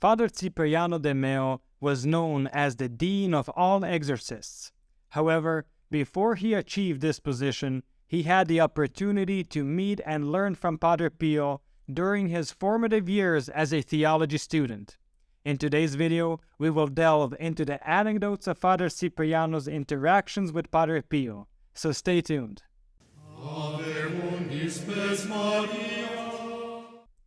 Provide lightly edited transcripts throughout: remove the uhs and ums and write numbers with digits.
Father Cipriano de Meo was known as the dean of all exorcists. However, before he achieved this position, he had the opportunity to meet and learn from Padre Pio during his formative years as a theology student. In today's video, we will delve into the anecdotes of Father Cipriano's interactions with Padre Pio, so stay tuned.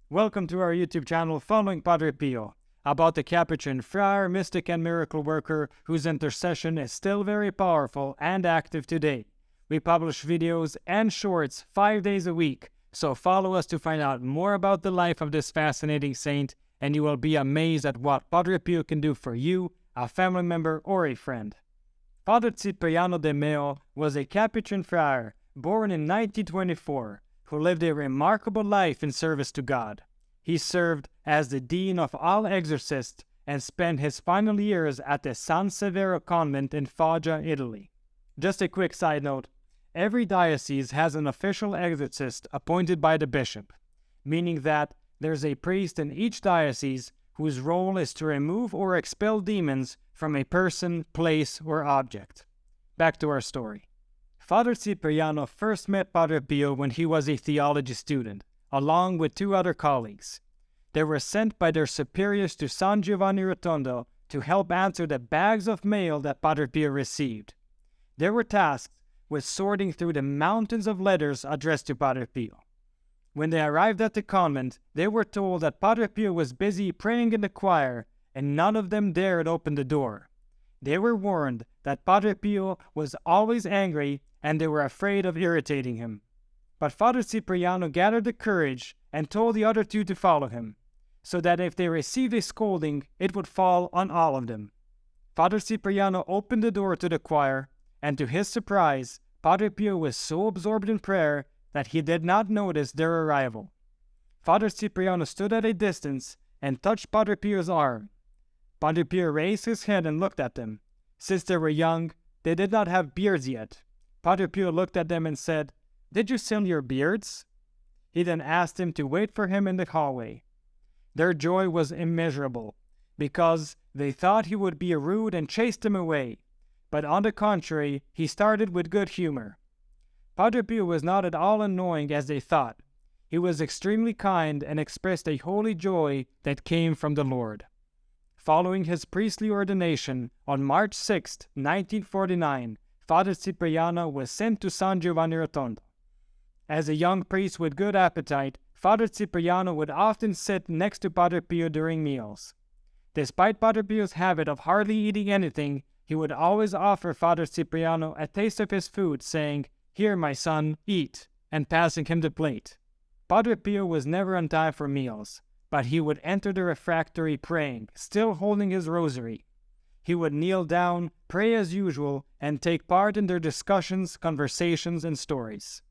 Welcome to our YouTube channel following Padre Pio, about the Capuchin friar, mystic and miracle worker whose intercession is still very powerful and active today. We publish videos and shorts 5 days a week, so follow us to find out more about the life of this fascinating saint, and you will be amazed at what Padre Pio can do for you, a family member, or a friend. Father Cipriano de Meo was a Capuchin friar born in 1924 who lived a remarkable life in service to God. He served as the dean of all exorcists and spent his final years at the San Severo Convent in Foggia, Italy. Just a quick side note, every diocese has an official exorcist appointed by the bishop, meaning that there's a priest in each diocese whose role is to remove or expel demons from a person, place, or object. Back to our story. Father Cipriano first met Padre Pio when he was a theology student, along with 2 other colleagues. They were sent by their superiors to San Giovanni Rotondo to help answer the bags of mail that Padre Pio received. They were tasked with sorting through the mountains of letters addressed to Padre Pio. When they arrived at the convent, they were told that Padre Pio was busy praying in the choir, and none of them dared open the door. They were warned that Padre Pio was always angry, and they were afraid of irritating him. But Father Cipriano gathered the courage and told the other 2 to follow him, so that if they received a scolding, it would fall on all of them. Father Cipriano opened the door to the choir, and to his surprise, Padre Pio was so absorbed in prayer that he did not notice their arrival. Father Cipriano stood at a distance and touched Padre Pio's arm. Padre Pio raised his head and looked at them. Since they were young, they did not have beards yet. Padre Pio looked at them and said, "Did you sell your beards?" He then asked him to wait for him in the hallway. Their joy was immeasurable, because they thought he would be rude and chased them away. But on the contrary, he started with good humor. Padre Pio was not at all annoying as they thought. He was extremely kind and expressed a holy joy that came from the Lord. Following his priestly ordination on March 6, 1949, Father Cipriano was sent to San Giovanni Rotondo. As a young priest with good appetite, Father Cipriano would often sit next to Padre Pio during meals. Despite Padre Pio's habit of hardly eating anything, he would always offer Father Cipriano a taste of his food, saying, "Here, my son, eat," and passing him the plate. Padre Pio was never on time for meals, but he would enter the refectory praying, still holding his rosary. He would kneel down, pray as usual, and take part in their discussions, conversations, and stories.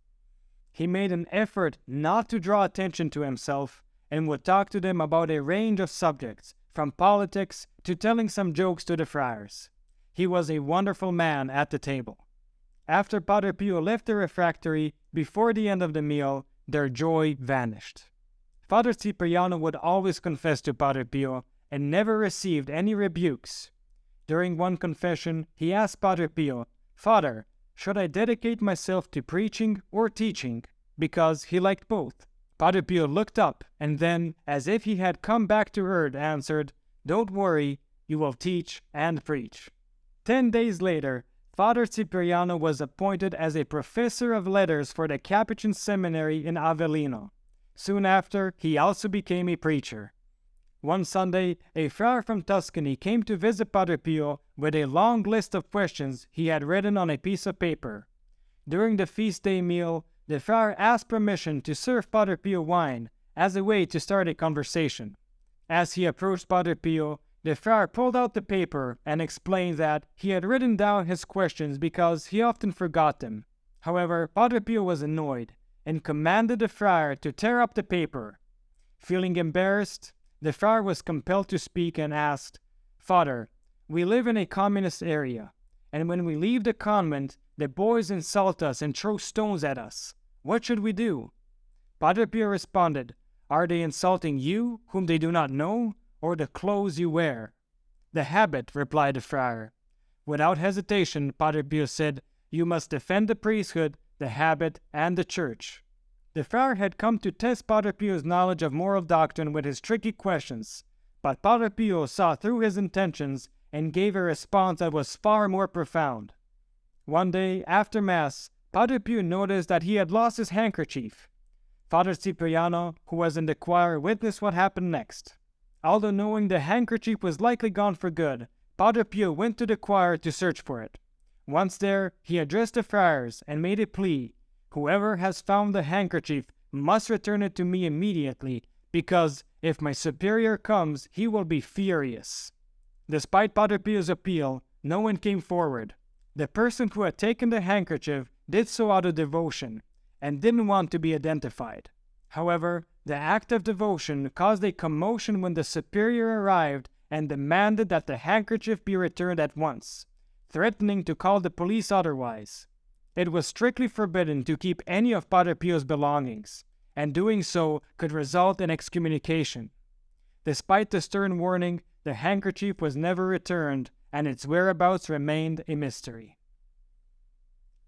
He made an effort not to draw attention to himself and would talk to them about a range of subjects, from politics to telling some jokes to the friars. He was a wonderful man at the table. After Padre Pio left the refectory, before the end of the meal, their joy vanished. Father Cipriano would always confess to Padre Pio and never received any rebukes. During one confession, he asked Padre Pio, "Father, should I dedicate myself to preaching or teaching?" Because he liked both. Padre Pio looked up and then, as if he had come back to earth, answered, "Don't worry, you will teach and preach." 10 days later, Father Cipriano was appointed as a professor of letters for the Capuchin seminary in Avellino. Soon after, he also became a preacher. One Sunday, a friar from Tuscany came to visit Padre Pio with a long list of questions he had written on a piece of paper. During the feast day meal, the friar asked permission to serve Padre Pio wine as a way to start a conversation. As he approached Padre Pio, the friar pulled out the paper and explained that he had written down his questions because he often forgot them. However, Padre Pio was annoyed and commanded the friar to tear up the paper. Feeling embarrassed, the friar was compelled to speak and asked, "Father, we live in a communist area, and when we leave the convent, the boys insult us and throw stones at us. What should we do?" Padre Pio responded, "Are they insulting you, whom they do not know, or the clothes you wear?" "The habit," replied the friar. Without hesitation, Padre Pio said, "You must defend the priesthood, the habit, and the church." The friar had come to test Padre Pio's knowledge of moral doctrine with his tricky questions, but Padre Pio saw through his intentions and gave a response that was far more profound. One day, after Mass, Padre Pio noticed that he had lost his handkerchief. Father Cipriano, who was in the choir, witnessed what happened next. Although knowing the handkerchief was likely gone for good, Padre Pio went to the choir to search for it. Once there, he addressed the friars and made a plea: "Whoever has found the handkerchief must return it to me immediately, because if my superior comes, he will be furious." Despite Padre Pio's appeal, no one came forward. The person who had taken the handkerchief did so out of devotion, and didn't want to be identified. However, the act of devotion caused a commotion when the superior arrived and demanded that the handkerchief be returned at once, threatening to call the police otherwise. It was strictly forbidden to keep any of Padre Pio's belongings, and doing so could result in excommunication. Despite the stern warning, the handkerchief was never returned, and its whereabouts remained a mystery.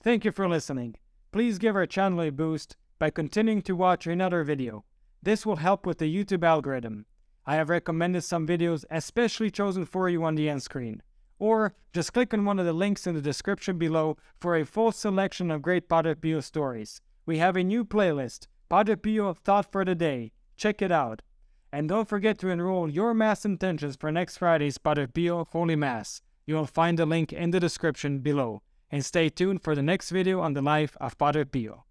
Thank you for listening. Please give our channel a boost by continuing to watch another video. This will help with the YouTube algorithm. I have recommended some videos especially chosen for you on the end screen. Or just click on one of the links in the description below for a full selection of great Padre Pio stories. We have a new playlist, Padre Pio Thought for the Day. Check it out. And don't forget to enroll your Mass intentions for next Friday's Padre Pio Holy Mass. You will find the link in the description below. And stay tuned for the next video on the life of Padre Pio.